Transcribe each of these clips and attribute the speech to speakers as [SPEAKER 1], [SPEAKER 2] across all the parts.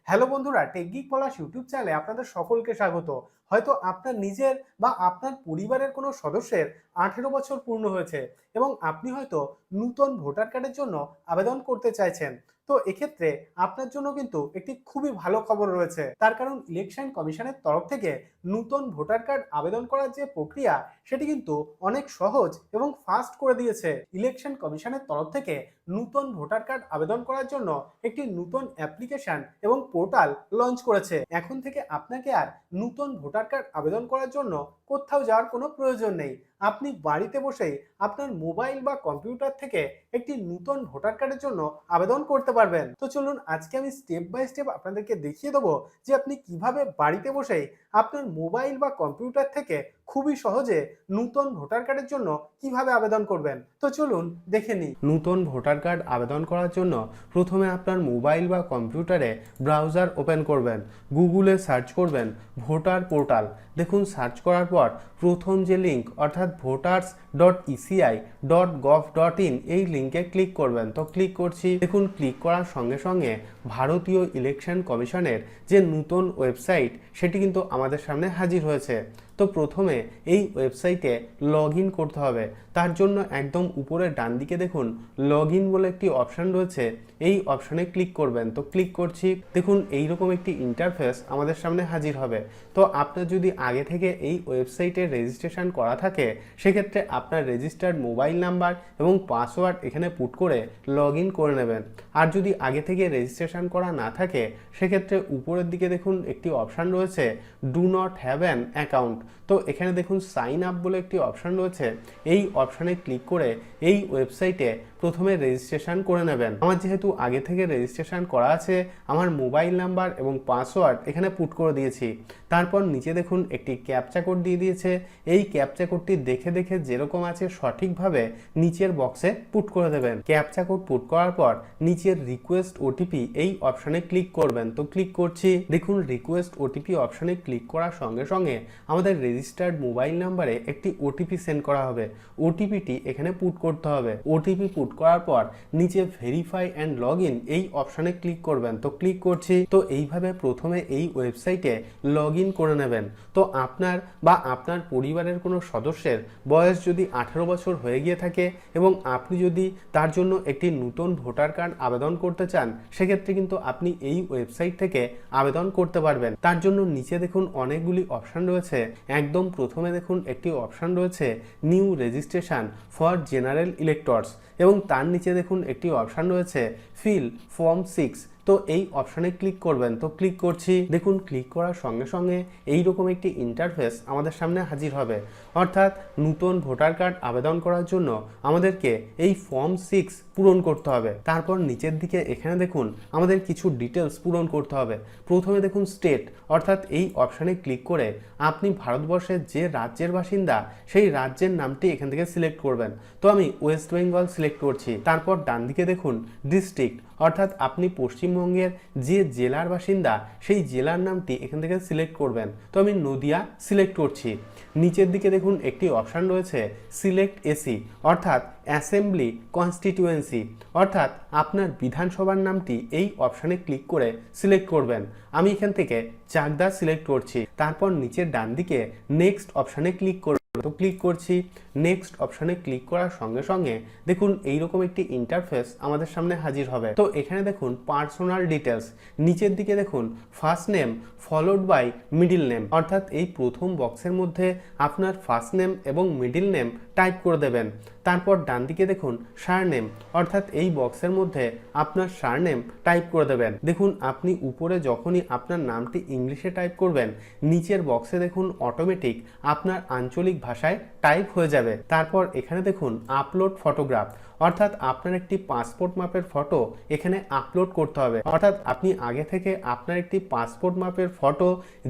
[SPEAKER 1] Hello বন্ধুরা, টেকগিক পলাশ YouTube চ্যানেলে আপনাদের সকলকে স্বাগত। হয়তো আপনার নিজের বা আপনার পরিবারের কোনো সদস্যের 18 বছর পূর্ণ হয়েছে এবং আপনি হয়তো নতুন ভোটার কার্ডের জন্য আবেদন করতে চাইছেন। তো এক্ষেত্রে আপনার জন্য কিন্তু একটি খুবই ভালো খবর রয়েছে। তার কারণ ইলেকশন কমিশনের তরফ থেকে নতুন ভোটার কার্ড আবেদন করার যে প্রক্রিয়া সেটি কিন্তু অনেক সহজ এবং ফাস্ট করে দিয়েছে। ইলেকশন কমিশনের তরফ থেকে নতুন ভোটার কার্ড আবেদন করার জন্য একটি নতুন অ্যাপ্লিকেশন এবং পোর্টাল লঞ্চ করেছে। এখন থেকে আপনাকে আর নতুন ভোটার কার্ড আবেদন করার জন্য কোথাও যাওয়ার কোনো প্রয়োজন নেই। আপনি বাড়িতে বসেই আপনার মোবাইল বা কম্পিউটার থেকে একটি নতুন ভোটার কার্ডের জন্য আবেদন করতে পারবেন। তো চলুন আজকে আমি স্টেপ বাই স্টেপ আপনাদেরকে দেখিয়ে দেবো যে আপনি কিভাবে বাড়িতে বসেই আপনার মোবাইল বা কম্পিউটার থেকে খুবই সহজে নতুন ভোটার কার্ডের জন্য কিভাবে আবেদন করবেন। তো চলুন দেখে নিই। নতুন ভোটার কার্ড আবেদন করার জন্য প্রথমে আপনার মোবাইল বা কম্পিউটারে ব্রাউজার ওপেন করবেন, গুগলে সার্চ করবেন ভোটার পোর্টাল। দেখুন সার্চ করার পর প্রথম যে লিঙ্ক অর্থাৎ voters.eci.gov.in এই লিঙ্কে ক্লিক করবেন। তো ক্লিক করছি। দেখুন ক্লিক করার সঙ্গে সঙ্গে ভারতীয় ইলেকশন কমিশনের যে নতুন ওয়েবসাইট সেটি কিন্তু আমাদের সামনে হাজির হয়েছে। তো প্রথমে এই ওয়েবসাইটে লগ ইন করতে হবে। তার জন্য একদম উপরে ডান দিকে দেখুন লগ ইন বলে একটি অপশান রয়েছে, এই অপশানে ক্লিক করবেন। তো ক্লিক করছি। দেখুন এইরকম একটি ইন্টারফেস আমাদের সামনে হাজির হবে। তো আপনার যদি আগে থেকে এই ওয়েবসাইটে রেজিস্ট্রেশন করা থাকে সেক্ষেত্রে আপনার রেজিস্টার্ড মোবাইল নাম্বার এবং পাসওয়ার্ড এখানে পুট করে লগ ইন করে নেবেন। আর যদি আগে থেকে রেজিস্ট্রেশন করা না থাকে সেক্ষেত্রে উপরের দিকে দেখুন একটি অপশান রয়েছে do not have an account. তো এখানে দেখুন সাইন আপ বলে একটি অপশান রয়েছে, এই অপশানে ক্লিক করে এই ওয়েবসাইটে প্রথমে রেজিস্ট্রেশন করে নেবেন। আমার যেহেতু আগে থেকে রেজিস্ট্রেশন করা আছে আমার মোবাইল নাম্বার এবং পাসওয়ার্ড এখানে পুট করে দিয়েছি। তারপর নিচে দেখুন একটি ক্যাপচা কোড দিয়ে দিয়েছে, এই ক্যাপচা কোডটি দেখে দেখে যেরকম আছে সঠিকভাবে নিচের বক্সে পুট করে দেবেন। ক্যাপচা কোড পুট করার পর নিচের রিকোয়েস্ট ওটিপি এই অপশানে ক্লিক করবেন। তো ক্লিক করছি। দেখুন রিকোয়েস্ট ওটিপি অপশানে ক্লিক করার সঙ্গে সঙ্গে আমাদের রেজিস্টার্ড মোবাইল নাম্বারে একটি ওটিপি সেন্ড করা হবে। ওটিপিটি এখানে পুট করতে হবে। ওটিপি পুট করার পর নিচে ভেরিফাই অ্যান্ড লগ ইন এই অপশানে ক্লিক করবেন। তো ক্লিক করছি। তো এইভাবে প্রথমে এই ওয়েবসাইটে লগ ইন করে নেবেন। তো আপনার বা আপনার পরিবারের কোনো সদস্যের বয়স যদি 18 বছর হয়ে গিয়ে থাকে এবং আপনি যদি তার জন্য একটি নতুন ভোটার কার্ড আবেদন করতে চান সেক্ষেত্রে কিন্তু আপনি এই ওয়েবসাইট থেকে আবেদন করতে পারবেন। তার জন্য নিচে দেখুন অনেকগুলি অপশান রয়েছে। একদম প্রথমে দেখুন একটি অপশান রয়েছে new registration for general electors এবং তার নিচে দেখুন একটি অপশান রয়েছে ফিল ফর্ম 6। তো এই অপশানে ক্লিক করবেন। তো ক্লিক করছি। দেখুন ক্লিক করার সঙ্গে সঙ্গে এইরকম একটি ইন্টারফেস আমাদের সামনে হাজির হবে। অর্থাৎ নতুন ভোটার কার্ড আবেদন করার জন্য আমাদেরকে এই ফর্ম 6 পূরণ করতে হবে। তারপর নিচের দিকে এখানে দেখুন আমাদের কিছু ডিটেলস পূরণ করতে হবে। প্রথমে দেখুন স্টেট, অর্থাৎ এই অপশানে ক্লিক করে আপনি ভারতবর্ষের যে রাজ্যের বাসিন্দা সেই রাজ্যের নামটি এখান থেকে সিলেক্ট করবেন। তো আমি ওয়েস্ট বেঙ্গল সিলেক্ট করছি। তারপর ডান দিকে দেখুন ডিস্ট্রিক্ট, অর্থাৎ আপনি পশ্চিমবঙ্গের যে জেলার বাসিন্দা সেই জেলার নামটি এখান থেকে সিলেক্ট করবেন। তো আমি নদিয়া সিলেক্ট করছি। নিচের দিকে দেখুন একটি অপশান রয়েছে সিলেক্ট এসি, অর্থাৎ অ্যাসেম্বলি কনস্টিটিউয়েন্সি, অর্থাৎ আপনার বিধানসভার নামটি এই অপশানে ক্লিক করে সিলেক্ট করবেন। আমি এখান থেকে চাকদা সিলেক্ট করছি। তারপর নিচের ডান দিকে নেক্সট অপশানে ক্লিক করব। তো ক্লিক করছি। নেক্সট অপশানে ক্লিক করার সঙ্গে সঙ্গে দেখুন এইরকম একটি ইন্টারফেস আমাদের সামনে হাজির হবে। তো এখানে দেখুন পার্সোনাল ডিটেলস, নিচের দিকে দেখুন first name followed by middle name, অর্থাৎ এই প্রথম বক্সের মধ্যে আপনার ফার্স্ট নেম এবং মিডিল নেম টাইপ করে দেবেন। তারপর ডান দিকে দেখুন সারনেম, অর্থাৎ এই বক্সের মধ্যে আপনার সারনেম টাইপ করে দেবেন। দেখুন আপনি উপরে যখনই আপনার নামটি ইংলিশে টাইপ করবেন নিচের বক্সে দেখুন অটোমেটিক আপনার আঞ্চলিক ভাষায় টাইপ হয়ে যাবে। তারপর এখানে দেখুন আপলোড ফটোগ্রাফ, অর্থাৎ আপনার একটি পাসপোর্ট মাপের ফটো এখানে আপলোড করতে হবে। অর্থাৎ আপনি আগে থেকে আপনার একটি পাসপোর্ট মাপের ফটো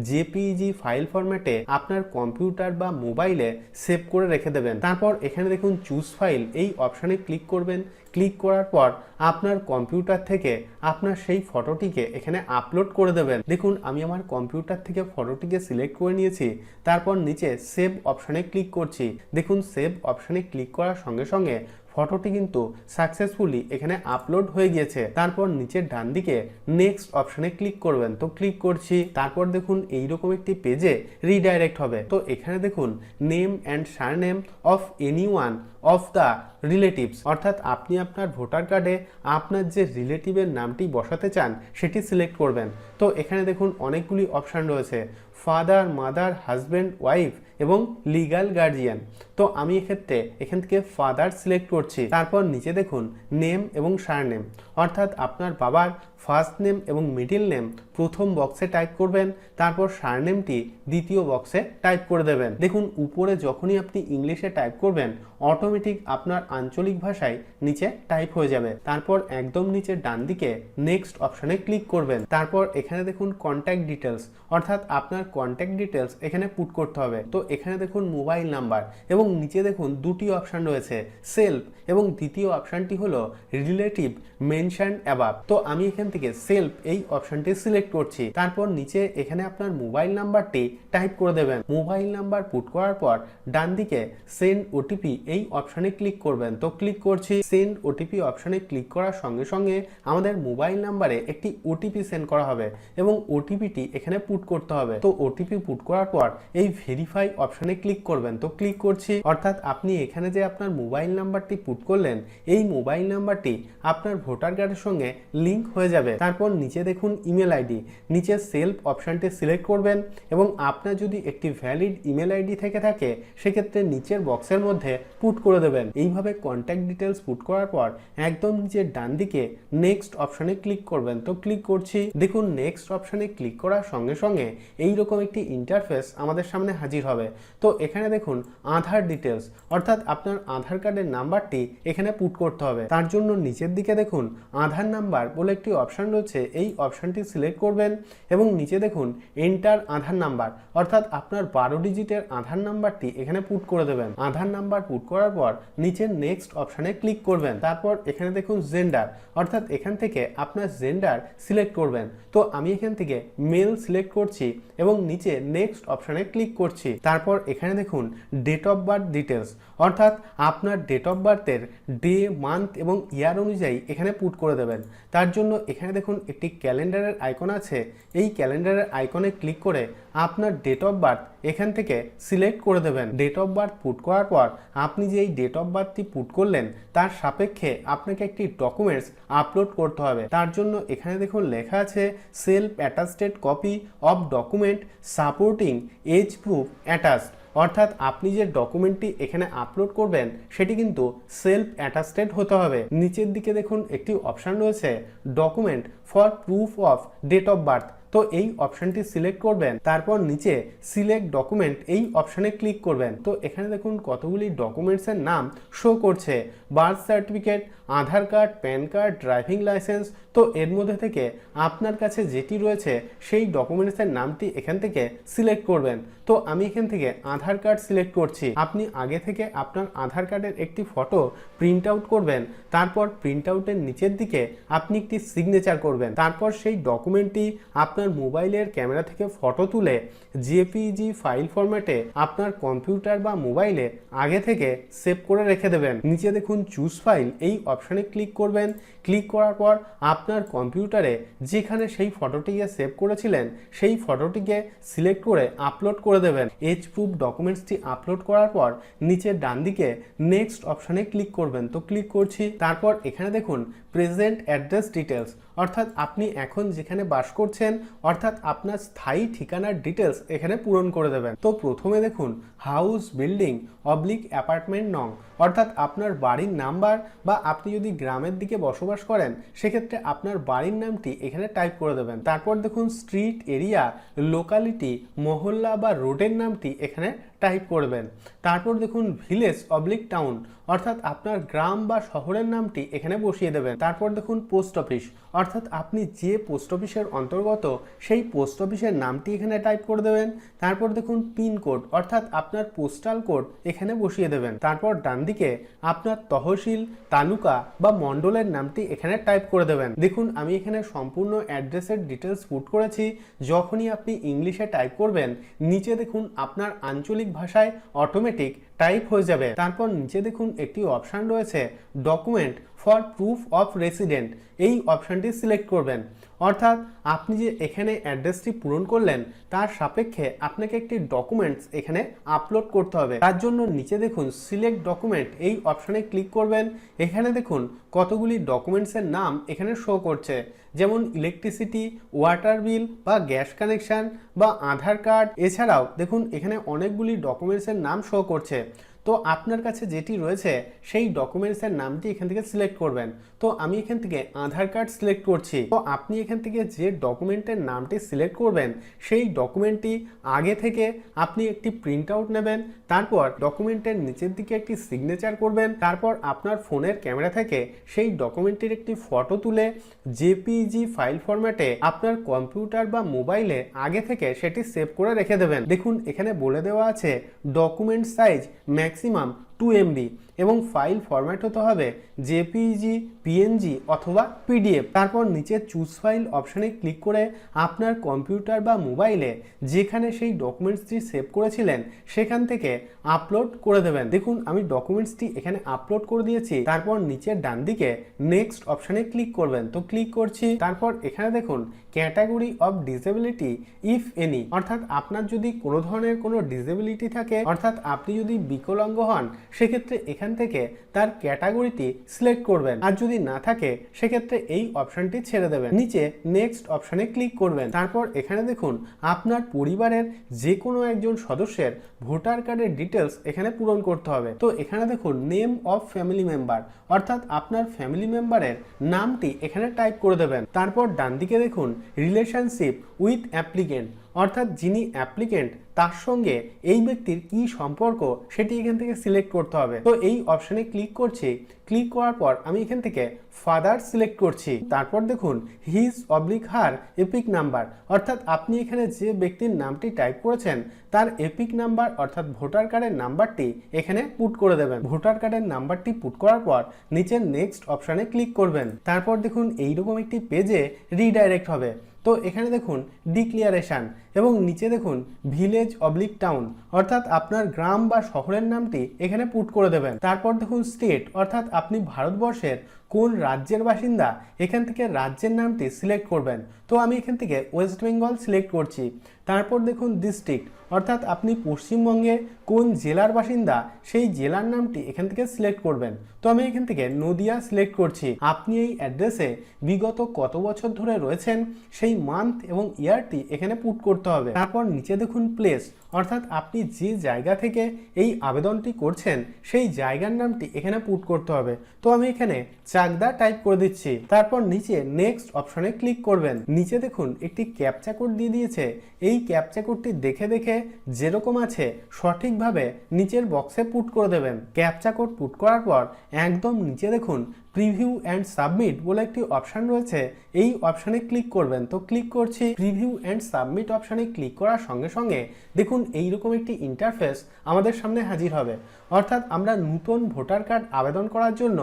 [SPEAKER 1] জেপিইজি ফাইল ফরম্যাটে আপনার কম্পিউটার বা মোবাইলে সেভ করে রেখে দেবেন। তারপর এখানে দেখুন চুজ ফাইল এই অপশানে ক্লিক করবেন। ক্লিক করার পর আপনার কম্পিউটার থেকে আপনার সেই ফটোটিকে এখানে আপলোড করে দেবেন। দেখুন আমি আমার কম্পিউটার থেকে ফটোটিকে সিলেক্ট করে নিয়েছি। তারপর নিচে সেভ অপশানে ক্লিক করছি। দেখুন সেভ অপশানে ক্লিক করার সঙ্গে সঙ্গে ফটোটি কিন্তু সাকসেসফুলি এখানে আপলোড হয়ে গিয়েছে। তারপর নিচের ডান দিকে নেক্সট অপশনে ক্লিক করবেন, তো ক্লিক করছি। তারপর দেখুন এইরকম একটি পেজে রিডাইরেক্ট হবে। তো এখানে দেখুন name and surname of anyone of the relatives, অর্থাৎ আপনি আপনার ভোটার কার্ডে আপনার যে রিলেটিভের নামটি বসাতে চান সেটি সিলেক্ট করবেন। তো এখানে দেখুন অনেকগুলি অপশান রয়েছে, ফাদার, মাদার, হাজব্যান্ড, ওয়াইফ এবং লিগ্যাল গার্জিয়ান। তো আমি এক্ষেত্রে এখান থেকে ফাদার সিলেক্ট করছি। তারপর নিচে দেখুন নেম এবং সারনেম, অর্থাৎ আপনার বাবার ফার্স্ট নেম এবং মিডিল নেম প্রথম বক্সে টাইপ করবেন, তারপর সারনেমটি দ্বিতীয় বক্সে টাইপ করে দেবেন। দেখুন উপরে যখনই আপনি ইংলিশে টাইপ করবেন অটোমেটিক আপনার আঞ্চলিক ভাষায় নিচে টাইপ হয়ে যাবে। তারপর একদম নিচে ডান দিকে নেক্সট অপশনে ক্লিক করবেন। তারপর এখানে দেখুন কন্ট্যাক্ট ডিটেলস, অর্থাৎ আপনার কন্ট্যাক্ট ডিটেলস এখানে পুট করতে হবে। তো এখানে দেখুন মোবাইল নাম্বার এবং নিচে দেখুন দুটি অপশান রয়েছে, সেলফ এবং দ্বিতীয় অপশানটি হলো রিলেটিভ মেনশন অ্যাবাভ। তো আমি এখান থেকে সেলফ এই অপশানটি সিলেক্ট করছি। তারপর নিচে এখানে আপনার মোবাইল নাম্বারটি টাইপ করে দেবেন। মোবাইল নাম্বার পুট করার পর ডান দিকে সেন্ড ওটিপি এই অপশানে ক্লিক করবেন, তো ক্লিক করছি। সেন্ড ওটিপি অপশানে ক্লিক করার সঙ্গে সঙ্গে আমাদের মোবাইল নাম্বারে একটি ওটিপি সেন্ড করা হবে এবং ওটিপিটি এখানে পুট করতে হবে। তো ওটিপি পুট করার পর এই ভেরিফাই অপশানে ক্লিক করবেন, তো ক্লিক করছি। অর্থাৎ আপনি এখানে যে আপনার মোবাইল নাম্বারটি পুট করলেন এই মোবাইল নাম্বারটি আপনার ভোটার কার্ডের সঙ্গে লিংক হয়ে যাবে। তারপর নিচে দেখুন ইমেল আইডি, নিচে সেলফ অপশানটি সিলেক্ট করবেন এবং আপনার যদি একটি ভ্যালিড ইমেল আইডি থেকে থাকে সেক্ষেত্রে নিচের বক্সের মধ্যে পুট করে দেবেন। এইভাবে কন্ট্যাক্ট ডিটেলস পুট করার পর একদম নিচের ডান দিকে নেক্সট অপশানে ক্লিক করবেন, তো ক্লিক করছি। দেখুন নেক্সট অপশানে ক্লিক করার সঙ্গে সঙ্গে এইরকম একটি ইন্টারফেস আমাদের সামনে হাজির হবে। তো এখানে দেখুন আধার ডিটেলস, অর্থাৎ আপনার আধার কার্ডের নাম্বারটি এখানে পুট করতে হবে। তার জন্য নিচের দিকে দেখুন আধার নাম্বার বলে একটি অপশান রয়েছে, এই অপশানটি সিলেক্ট করবেন এবং নিচে দেখুন এন্টার আধার নাম্বার, অর্থাৎ আপনার 12 ডিজিটের আধার নাম্বারটি এখানে পুট করে দেবেন। আধার নাম্বার পুট করার পর নিচের নেক্সট অপশানে ক্লিক করবেন। তারপর এখানে দেখুন জেন্ডার, অর্থাৎ এখান থেকে আপনার জেন্ডার সিলেক্ট করবেন। তো আমি এখান থেকে মেল সিলেক্ট করছি এবং নিচে নেক্সট অপশানে ক্লিক করছি। তারপর এখানে দেখুন ডেট অফ বার্থ ডিটেলস, অর্থাৎ আপনার ডেট অফ বার্থের ডে, মান্থ এবং ইয়ার অনুযায়ী এখানে পুট করে দেবেন। তার জন্য এখানে দেখুন একটি ক্যালেন্ডারের আইকন আছে, এই ক্যালেন্ডারের আইকনে ক্লিক করে আপনার ডেট অফ বার্থ এখান থেকে সিলেক্ট করে দেবেন। ডেট অফ বার্থ পুট করার পর আপনি যে এই ডেট অফ বার্থটি পুট করলেন তার সাপেক্ষে আপনাকে একটি ডকুমেন্টস আপলোড করতে হবে। তার জন্য এখানে দেখুন লেখা আছে self attested copy of document supporting as proof attached, অর্থাৎ আপনি যে ডকুমেন্টটি এখানে আপলোড করবেন সেটি কিন্তু সেলফ অ্যাটাস্টেড হতে হবে। নিচের দিকে দেখুন একটি অপশান রয়েছে document for proof of date of birth, তো এই অপশানটি সিলেক্ট করবেন। তারপর নিচে সিলেক্ট ডকুমেন্ট এই অপশানে ক্লিক করবেন। তো এখানে দেখুন কতগুলি ডকুমেন্টসের নাম শো করছে, birth certificate, Aadhaar card, PAN card, driving licence. তো এর মধ্যে থেকে আপনার কাছে যেটি রয়েছে সেই ডকুমেন্টসের নামটি এখান থেকে সিলেক্ট করবেন। তো আমি এখান থেকে আধার কার্ড সিলেক্ট করছি। আপনি আগে থেকে আপনার আধার কার্ডের একটি ফটো প্রিন্ট আউট করবেন, তারপর প্রিন্ট আউটের নিচের দিকে আপনি একটি সিগনেচার করবেন। তারপর সেই ডকুমেন্টটি আপনার মোবাইলের ক্যামেরা থেকে ফটো তুলে জেপিইজি ফাইল ফরম্যাটে আপনার কম্পিউটার বা মোবাইলে আগে থেকে সেভ করে রেখে দেবেন। নিচে দেখুন চুজ ফাইল এই অপশানে ক্লিক করবেন। ক্লিক করার পর আপনার কম্পিউটারে যেখানে সেই ফটোটিকে সেভ করেছিলেন সেই ফটোটিকে সিলেক্ট করে আপলোড করে দেবেন। এজ প্রুফ ডকুমেন্টসটি আপলোড করার পর নিচে ডান দিকে নেক্সট অপশানে ক্লিক করবেন, তো ক্লিক করছি। তারপর এখানে দেখুন প্রেজেন্ট অ্যাড্রেস ডিটেলস, অর্থাৎ আপনি এখন যেখানে বাস করছেন অর্থাৎ আপনার স্থায়ী ঠিকানার ডিটেলস এখানে পূরণ করে দেবেন। তো প্রথমে দেখুন হাউস, বিল্ডিং অবলিক অ্যাপার্টমেন্ট নং, অর্থাৎ আপনার বাড়ির নাম্বার, বা আপনি যদি গ্রামের দিকে বসবাস করেন সেক্ষেত্রে আপনার বাড়ির নামটি এখানে টাইপ করে দেবেন। তারপর দেখুন স্ট্রিট, এরিয়া, লোকালিটি, মহল্লা বা রোডের নামটি এখানে টাইপ করবেন। তারপর দেখুন ভিলেজ অবলিক টাউন, অর্থাৎ আপনার গ্রাম বা শহরের নামটি এখানে বসিয়ে দেবেন। তারপর দেখুন পোস্ট অফিস, অর্থাৎ আপনি যে পোস্ট অফিসের অন্তর্গত সেই পোস্ট অফিসের নামটি এখানে টাইপ করে দেবেন। তারপর দেখুন পিনকোড, অর্থাৎ আপনার পোস্টাল কোড এখানে বসিয়ে দেবেন। তারপর ডান দিকে আপনার তহসিল, তালুকা বা মণ্ডলের নামটি এখানে টাইপ করে দেবেন। দেখুন আমি এখানে সম্পূর্ণ অ্যাড্রেসের ডিটেলস পুট করেছি। যখনই আপনি ইংলিশে টাইপ করবেন নিচে দেখুন আপনার আঞ্চলিক ভাষায় অটোমেটিক টাইপ হয়ে যাবে। তারপর নিচে দেখুন একটি অপশান রয়েছে document for proof of resident, এই অপশানটি সিলেক্ট করবেন। অর্থাৎ আপনি যে এখানে অ্যাড্রেসটি পূরণ করলেন তার সাপেক্ষে আপনাকে একটি ডকুমেন্টস এখানে আপলোড করতে হবে। তার জন্য নিচে দেখুন সিলেক্ট ডকুমেন্ট, এই অপশানে ক্লিক করবেন। এখানে দেখুন কতগুলি ডকুমেন্টসের নাম এখানে শো করছে, যেমন ইলেকট্রিসিটি, ওয়াটার বিল বা গ্যাস কানেকশন বা আধার কার্ড। এছাড়াও দেখুন এখানে অনেকগুলি ডকুমেন্টসের নাম শো করছে। তো আপনার কাছে যেটি রয়েছে সেই ডকুমেন্টসের নামটি এখান থেকে সিলেক্ট করবেন। তো আমি এখান থেকে আধার কার্ড সিলেক্ট করছি। তো আপনি এখান থেকে যে ডকুমেন্টের নামটি সিলেক্ট করবেন সেই ডকুমেন্টটি আগে থেকে আপনি একটি প্রিন্ট আউট নেবেন, তারপর ডকুমেন্টের নিচের দিকে একটি সিগনেচার করবেন, তারপর আপনার ফোনের ক্যামেরা থেকে সেই ডকুমেন্টের একটি ফটো তুলে জেপিজি ফাইল ফরম্যাটে আপনার কম্পিউটার বা মোবাইলে আগে থেকে সেটি সেভ করে রেখে দেবেন। দেখুন এখানে বলে দেওয়া আছে ডকুমেন্ট সাইজ ম্যাক্সিমাম 2 MB এবং ফাইল ফরম্যাট হতে হবে জেপিজি, পিএনজি অথবা পিডিএফ। তারপর নিচে চুজ ফাইল অপশানে ক্লিক করে আপনার কম্পিউটার বা মোবাইলে যেখানে সেই ডকুমেন্টসটি সেভ করেছিলেন সেখান থেকে আপলোড করে দেবেন। দেখুন আমি ডকুমেন্টসটি এখানে আপলোড করে দিয়েছি। তারপর নিচের ডান দিকে নেক্সট অপশানে ক্লিক করবেন। তো ক্লিক করছি। তারপর এখানে দেখুন category of disability if any, অর্থাৎ আপনার যদি কোনো ধরনের কোনো ডিসেবিলিটি থাকে, অর্থাৎ আপনি যদি বিকলাঙ্গ হন, সেক্ষেত্রে এখান থেকে তার ক্যাটাগরিটি সিলেক্ট করবেন। আর যদি না থাকে সেক্ষেত্রে এই অপশনটি ছেড়ে দেবেন। নিচে নেক্সট অপশনে ক্লিক করবেন। তারপর এখানে দেখুন আপনার পরিবারের যে কোনো একজন সদস্যের ভোটার কার্ডের ডিটেলস এখানে পূরণ করতে হবে। তো এখানে দেখুন নেম অফ ফ্যামিলি মেম্বার, অর্থাৎ আপনার ফ্যামিলি মেম্বারের নামটি এখানে টাইপ করে দেবেন। তারপর ডান দিকে দেখুন রিলেশনশিপ উইথ অ্যাপ্লিকেন্ট, অর্থাৎ যিনি অ্যাপ্লিকেন্ট তার সঙ্গে এই ব্যক্তির কি সম্পর্ক সেটি এখান থেকে সিলেক্ট করতে হবে। তো এই অপশনে ক্লিক করছি। ক্লিক করার পর আমি এখান থেকে ফাদার সিলেক্ট করছি। তারপর দেখুন হিজ অবলিক হার এপিক নাম্বার, অর্থাৎ আপনি এখানে যে ব্যক্তির নামটি টাইপ করেছেন তার এপিক নাম্বার অর্থাৎ ভোটার কার্ডের নাম্বারটি এখানে পুট করে দেবেন। ভোটার কার্ডের নাম্বারটি পুট করার পর নিচের নেক্সট অপশনে ক্লিক করবেন। তারপর দেখুন এইরকম একটি পেজে রিডাইরেক্ট হবে। তো এখানে দেখুন ডিক্লিয়ারেশন এবং নিচে দেখুন ভিলেজ অবলিক টাউন, অর্থাৎ আপনার গ্রাম বা শহরের নামটি এখানে পুট করে দেবেন। তারপর দেখুন স্টেট, অর্থাৎ আপনি ভারতবর্ষের কোন রাজ্যের বাসিন্দা, এখান থেকে রাজ্যের নামটি সিলেক্ট করবেন। তো আমি এখান থেকে ওয়েস্ট বেঙ্গল সিলেক্ট করছি। তারপর দেখুন ডিস্ট্রিক্ট, অর্থাৎ আপনি পশ্চিমবঙ্গে কোন জেলার বাসিন্দা সেই জেলার নামটি এখান থেকে সিলেক্ট করবেন। তো আমি এখান থেকে নদিয়া সিলেক্ট করছি। আপনি এই অ্যাড্রেসে বিগত কত বছর ধরে রয়েছেন সেই মান্থ এবং ইয়ারটি এখানে পুট করতে হবে। তারপর নিচে দেখুন প্লেস, অর্থাৎ আপনি যে জায়গা থেকে এই আবেদনটি করছেন সেই জায়গার নামটি এখানে পুট করতে হবে। তো আমি এখানে চাকদা টাইপ করে দিচ্ছি। তারপর নিচে নেক্সট অপশনে ক্লিক করবেন। নিচে দেখুন একটি ক্যাপচা কোড দিয়ে দিয়েছে। এই ক্যাপচা কোডটি দেখে দেখে যেরকম আছে সঠিকভাবে নিচের বক্সে পুট করে দেবেন। ক্যাপচা কোড পুট করার পর একদম নিচে দেখুন প্রিভিউ অ্যান্ড সাবমিট বলে একটি অপশান রয়েছে, এই অপশানে ক্লিক করবেন। তো ক্লিক করছি। প্রিভিউ অ্যান্ড সাবমিট অপশানে ক্লিক করার সঙ্গে সঙ্গে দেখুন এইরকম একটি ইন্টারফেস আমাদের সামনে হাজির হবে। অর্থাৎ আমরা নতুন ভোটার কার্ড আবেদন করার জন্য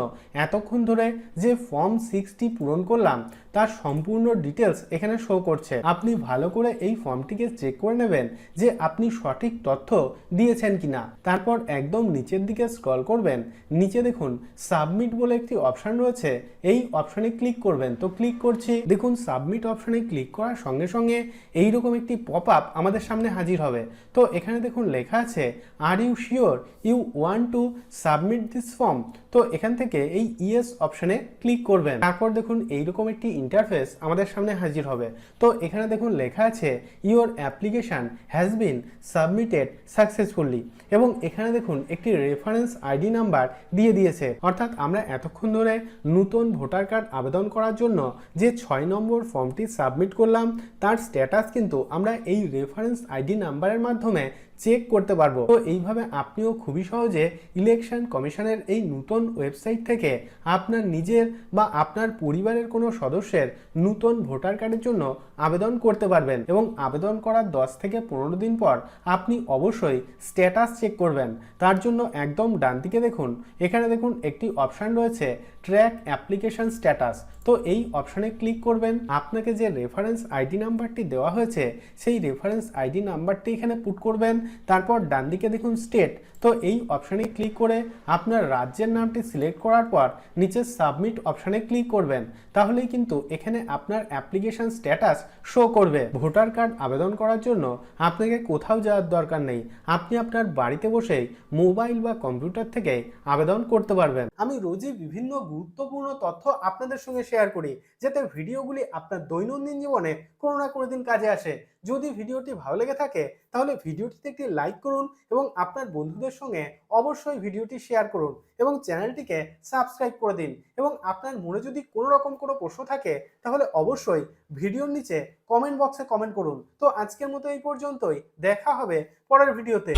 [SPEAKER 1] এতক্ষণ ধরে যে ফর্ম 60 পূরণ করলাম তার সম্পূর্ণ ডিটেলস এখানে শো করছে। আপনি ভালো করে এই ফর্মটিকে চেক করে নেবেন যে আপনি সঠিক তথ্য দিয়েছেন কিনা। তারপর একদম নিচের দিকে স্ক্রল করবেন। নিচে দেখুন সাবমিট বলে একটি অপশান রয়েছে, এই অপশানে ক্লিক করবেন। তো ক্লিক করছি। দেখুন সাবমিট অপশানে ক্লিক করার সঙ্গে সঙ্গে এইরকম একটি পপ আপ আমাদের সামনে হাজির হবে। তো এখানে দেখুন লেখা আছে are you sure you want to submit this form. তো এখান থেকে এই ইয়েস অপশানে ক্লিক করবেন। তারপর দেখুন এইরকম একটি ইন্টারফেস আমাদের সামনে হাজির হবে। তো এখানে দেখুন লেখা আছে your application has been submitted successfully এবং এখানে দেখুন একটি রেফারেন্স আইডি নাম্বার দিয়ে দিয়েছে। অর্থাৎ আমরা এতক্ষণ ধরে নতুন ভোটার কার্ড আবেদন করার জন্য যে 6 নম্বর ফর্মটি সাবমিট করলাম তার স্ট্যাটাস কিন্তু আমরা এই রেফারেন্স আইডি নাম্বারের মাধ্যমে চেক করতে পারবো। তো এইভাবে আপনিও খুবই সহজে ইলেকশন কমিশনের এই নতুন ওয়েবসাইট থেকে আপনার নিজের বা আপনার পরিবারের কোনো সদস্যের নতুন ভোটার কার্ডের জন্য আবেদন করতে পারবেন এবং আবেদন করার 10 থেকে 15 দিন পর আপনি অবশ্যই স্ট্যাটাস চেক করবেন। তার জন্য একদম ডান দিকে দেখুন এখানে দেখুন একটি অপশান রয়েছে ট্র্যাক অ্যাপ্লিকেশন স্ট্যাটাস। তো এই অপশানে ক্লিক করবেন। আপনাকে যে রেফারেন্স আইডি নাম্বারটি দেওয়া হয়েছে সেই রেফারেন্স আইডি নাম্বারটি এখানে পুট করবেন। তারপর ডান দিকে দেখুন স্টেট, তো এই অপশানে ক্লিক করে আপনার রাজ্যের নামটি সিলেক্ট করার পর নিচে সাবমিট অপশানে ক্লিক করবেন। তাহলেই কিন্তু এখানে আপনার অ্যাপ্লিকেশন স্ট্যাটাস শো করবে। ভোটার কার্ড আবেদন করার জন্য আপনাকে কোথাও যাওয়ার দরকার নেই, আপনি আপনার বাড়িতে বসেই মোবাইল বা কম্পিউটার থেকে আবেদন করতে পারবেন। আমি রোজই বিভিন্ন গুরুত্বপূর্ণ তথ্য আপনাদের সঙ্গে শেয়ার করি, যাতে ভিডিওগুলি আপনার দৈনন্দিন জীবনে কোনো না কোনো দিন কাজে আসে। যদি ভিডিওটি ভালো লেগে থাকে তাহলে ভিডিওটিতে একটি লাইক করুন এবং আপনার বন্ধুদের সঙ্গে অবশ্যই ভিডিওটি শেয়ার করুন এবং চ্যানেলটিকে সাবস্ক্রাইব করে দিন। এবং আপনার মনে যদি কোনো রকম কোনো প্রশ্ন থাকে তাহলে অবশ্যই ভিডিওর নিচে কমেন্ট বক্সে কমেন্ট করুন। তো আজকের মতো এই পর্যন্তই, দেখা হবে পরের ভিডিওতে।